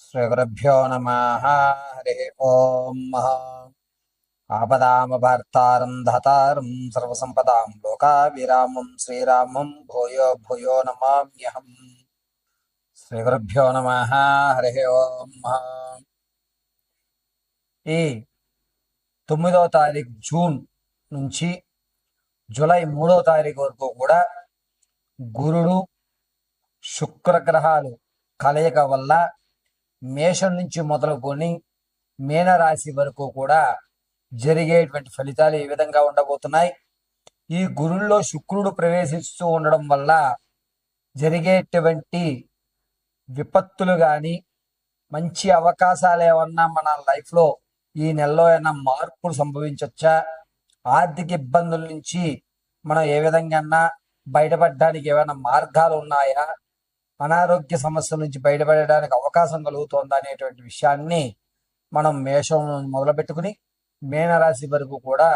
శ్రీగురుభ్యో నమః. హరి ఓం. ఆపదామభర్తారం ధాతారం సర్వసంపదాం లోకాభిరామం శ్రీరామం భూయో భూయో నమామ్యహం. శ్రీగురుభ్యో నమః. హరి ఓం. ఈ 9వ తారీఖు జూన్ నుంచి జూలై 3వ తారీఖు వరకు కూడా గురుడు శుక్రగ్రహాలు కలయిక వల్ల మేషం నుంచి మొదలుకొని మీనరాశి వరకు కూడా జరిగేటువంటి ఫలితాలు ఈ విధంగా ఉండబోతున్నాయి. ఈ గురుల్లో శుక్రుడు ప్రవేశిస్తూ ఉండడం వల్ల జరిగేటువంటి విపత్తులు కానీ మంచి అవకాశాలు ఏమన్నా మన లైఫ్లో ఈ నెలలో ఏమన్నా మార్పులు సంభవించవచ్చా, ఆర్థిక ఇబ్బందుల నుంచి మనం ఏ విధంగా బయటపడడానికి ఏమైనా మార్గాలు ఉన్నాయా, అనారోగ్య సమస్యల నుంచి బయటపడడానికి అవకాశం కలుగుతోందా అనేటువంటి విషయాన్ని మనం మేషం మొదలు పెట్టుకుని మీనరాశి వరకు కూడా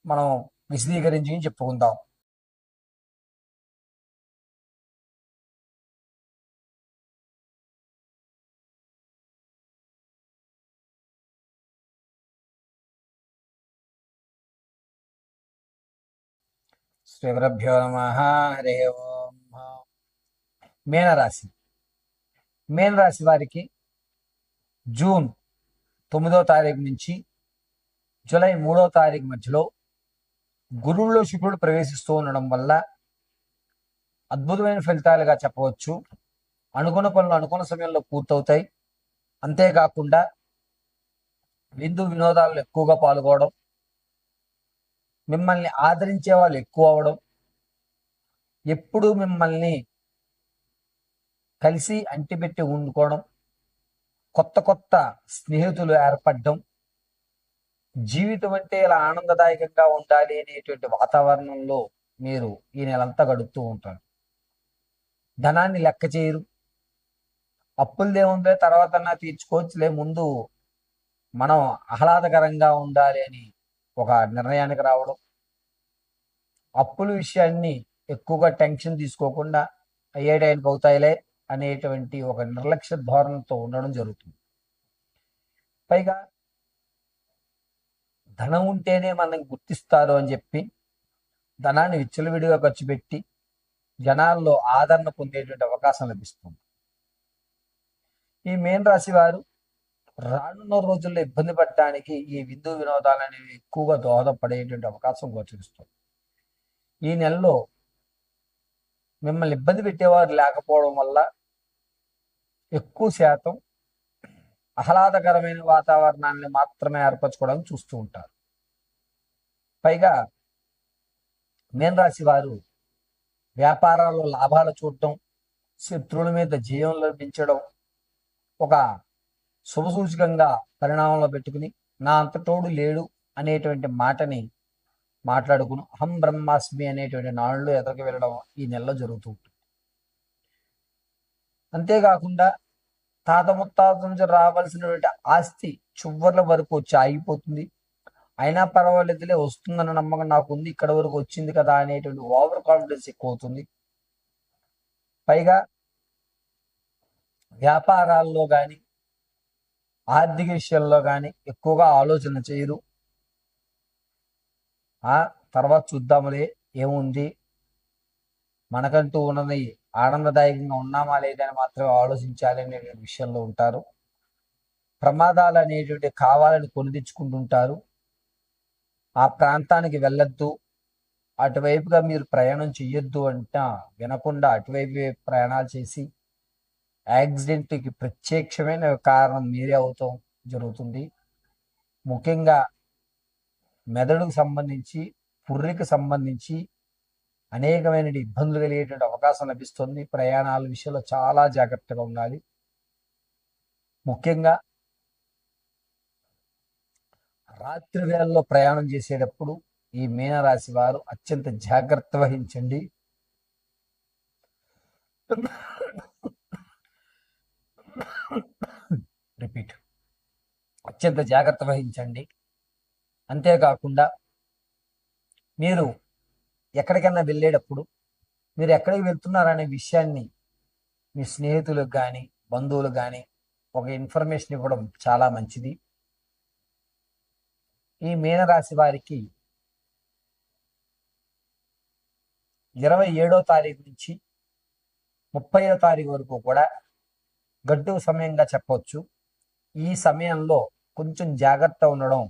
మనం విశదీకరించి చెప్పుకుందాం. శ్రీగురుభ్యో నమః. హరి ఓం. మీనరాశి మీనరాశి వారికి జూన్ 9వ తారీఖు నుంచి జూలై 3వ తారీఖు మధ్యలో గురువులో శుక్రుడు ప్రవేశిస్తూ ఉండడం వల్ల అద్భుతమైన ఫలితాలుగా చెప్పవచ్చు. అనుకున్న పనులు అనుకున్న సమయంలో పూర్తవుతాయి. అంతేకాకుండా విందు వినోదాల్లో ఎక్కువగా పాల్గొనడం, మిమ్మల్ని ఆదరించే వాళ్ళు ఎక్కువ అవడం, ఎప్పుడు మిమ్మల్ని కలిసి అంటిపెట్టి ఉండుకోవడం, కొత్త కొత్త స్నేహితులు ఏర్పడడం, జీవితం అంటే ఇలా ఆనందదాయకంగా ఉండాలి అనేటువంటి వాతావరణంలో మీరు ఈ నెలంతా గడుపుతూ ఉంటారు. ధనాన్ని లెక్క చేయరు. అప్పులదేముందే తర్వాత తీర్చుకోవచ్చులే, ముందు మనం ఆహ్లాదకరంగా ఉండాలి అని ఒక నిర్ణయానికి రావడం, అప్పుల విషయాన్ని ఎక్కువగా టెన్షన్ తీసుకోకుండా అయ్యే టైంకి అవుతాయిలే అనేటువంటి ఒక నిర్లక్ష్య ధోరణితో ఉండడం జరుగుతుంది. పైగా ధనం ఉంటేనే మనల్ని గుర్తిస్తారు అని చెప్పి ధనాన్ని విచ్చలవిడిగా ఖర్చు పెట్టి జనాల్లో ఆదరణ పొందేటువంటి అవకాశం లభిస్తుంది. ఈ మీన రాశి వారు రానున్న రోజుల్లో ఇబ్బంది పడటానికి ఈ విందు వినోదాలు అనేవి ఎక్కువగా దోహదపడేటువంటి అవకాశం గోచరిస్తుంది. ఈ నెలలో మిమ్మల్ని ఇబ్బంది పెట్టేవారు లేకపోవడం వల్ల ఎక్కువ శాతం ఆహ్లాదకరమైన వాతావరణాన్ని మాత్రమే ఏర్పరచుకోవడానికి చూస్తూ ఉంటారు. పైగా మీన రాశి వారు వ్యాపారాల్లో లాభాలు చూడటం, శత్రువుల మీద జయం లభించడం ఒక శుభసూచకంగా పరిణామంలో పెట్టుకుని నా అంతటోడు లేడు అనేటువంటి మాటని మాట్లాడుకుని అహం బ్రహ్మాస్మి అనేటువంటి నాళ్ళు ఎదరికి వెళ్ళడం ఈ నెలలో జరుగుతూ ఉంటుంది. అంతేకాకుండా తాత ముత్తాత నుంచి రావాల్సినటువంటి ఆస్తి చివర్ల వరకు వచ్చి ఆగిపోతుంది. అయినా పర్వాలేదులే, వస్తుందన్న నమ్మకం నాకు ఉంది, ఇక్కడ వరకు వచ్చింది కదా అనేటువంటి ఓవర్ కాన్ఫిడెన్స్ ఎక్కువ అవుతుంది. పైగా వ్యాపారాల్లో కానీ ఆర్థిక విషయాల్లో కానీ ఎక్కువగా ఆలోచన చేయరు. తర్వాత చూద్దాములే, ఏముంది, మనకంటూ ఉన్నది ఆనందదాయకంగా ఉన్నామా లేదని మాత్రమే ఆలోచించాలి అనే విషయంలో ఉంటారు. ప్రమాదాలు అనేటువంటి కావాలని కొని తెచ్చుకుంటుంటారు. ఆ ప్రాంతానికి వెళ్ళొద్దు, అటువైపుగా మీరు ప్రయాణం చెయ్యొద్దు అంటే వినకుండా అటువైపు ప్రయాణాలు చేసి యాక్సిడెంట్కి ప్రత్యక్షమైన కారణం మీరే అవుతాం జరుగుతుంది. ముఖ్యంగా మెదడుకు సంబంధించి, పుర్రికి సంబంధించి అనేకమైన ఇబ్బందులు కలిగేటువంటి అవకాశం లభిస్తుంది. ప్రయాణాల విషయంలో చాలా జాగ్రత్తగా ఉండాలి. ముఖ్యంగా రాత్రి వేళల్లో ప్రయాణం చేసేటప్పుడు ఈ మీనరాశి వారు అత్యంత జాగ్రత్త వహించండి. రిపీట్ అత్యంత జాగ్రత్త వహించండి. అంతేకాకుండా మీరు ఎక్కడికైనా వెళ్ళేటప్పుడు మీరు ఎక్కడికి వెళ్తున్నారనే విషయాన్ని మీ స్నేహితులకు కానీ బంధువులకు కానీ ఒక ఇన్ఫర్మేషన్ ఇవ్వడం చాలా మంచిది. ఈ మీనరాశి వారికి 27వ తారీఖు నుంచి 30వ తారీఖు వరకు కూడా గడ్డు సమయంగా చెప్పవచ్చు. ఈ సమయంలో కొంచెం జాగ్రత్త ఉండడం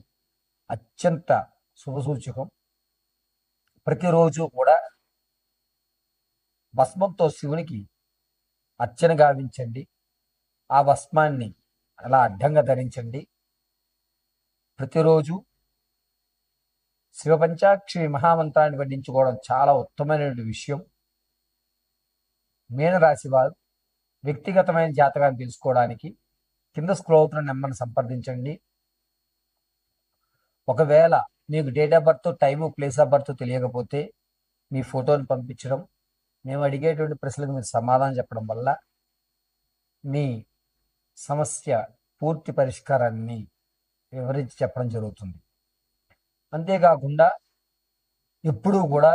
అత్యంత శుభసూచకం. ప్రతిరోజు కూడా భస్మంతో శివునికి అర్చన గావించండి. ఆ భస్మాన్ని అలా అడ్డంగా ధరించండి. ప్రతిరోజు శివపంచాక్షరి మహామంత్రాన్ని పఠించుకోవడం చాలా ఉత్తమమైన విషయం. మీనరాశి వారు వ్యక్తిగతమైన జాతకాన్ని తెలుసుకోవడానికి కింద స్క్రోల్ అవుతున్న నెంబర్ని సంప్రదించండి. ఒకవేళ మీకు date of birth, time, place of birth తెలియకపోతే మీ ఫోటోని పంపించడం, మేము అడిగేటువంటి ప్రశ్నలకు మీరు సమాధానం చెప్పడం వల్ల మీ సమస్య పూర్తి పరిష్కారాన్ని వివరించి చెప్పడం జరుగుతుంది. అంతేకాకుండా ఎప్పుడూ కూడా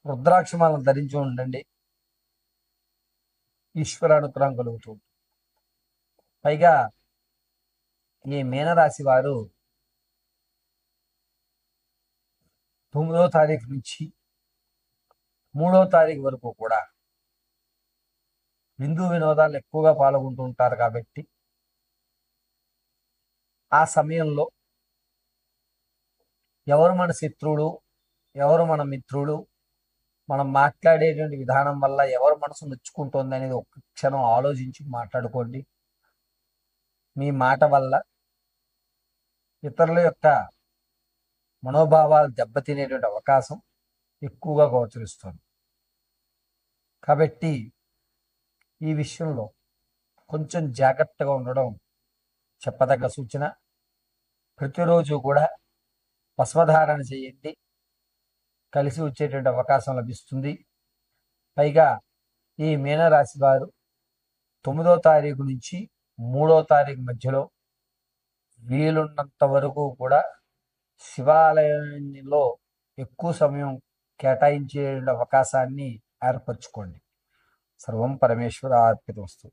రుద్రాక్షమాలను ధరించి ఉండండి. ఈశ్వరానుగ్రహం కలుగుతుంది. పైగా ఈ మీనరాశి వారు 9వ తారీఖు నుంచి 3వ తారీఖు వరకు కూడా విందు వినోదాలు ఎక్కువగా పాల్గొంటూ ఉంటారు. కాబట్టి ఆ సమయంలో ఎవరు మన శత్రువులు, ఎవరు మన మిత్రులు, మనం మాట్లాడేటువంటి విధానం వల్ల ఎవరు మనసు నొచ్చుకుంటుంది అనేది ఒక్క క్షణం ఆలోచించి మాట్లాడుకోండి. మీ మాట వల్ల ఇతరుల యొక్క మనోభావాలు దెబ్బతినేటువంటి అవకాశం ఎక్కువగా గోచరిస్తుంది. కాబట్టి ఈ విషయంలో కొంచెం జాగ్రత్తగా ఉండడం చెప్పదగ్గ సూచన. ప్రతిరోజు కూడా భస్మధారణ చేయండి. కలిసి వచ్చేటువంటి అవకాశం లభిస్తుంది. పైగా ఈ మీనరాశి వారు 9వ తారీఖు నుంచి 3వ తారీఖు మధ్యలో వీలున్నంత వరకు కూడా శివాలయంలో ఎక్కువ సమయం కేటాయించే అవకాశాన్ని ఏర్పరచుకోండి. సర్వం పరమేశ్వర అర్పితమస్తు.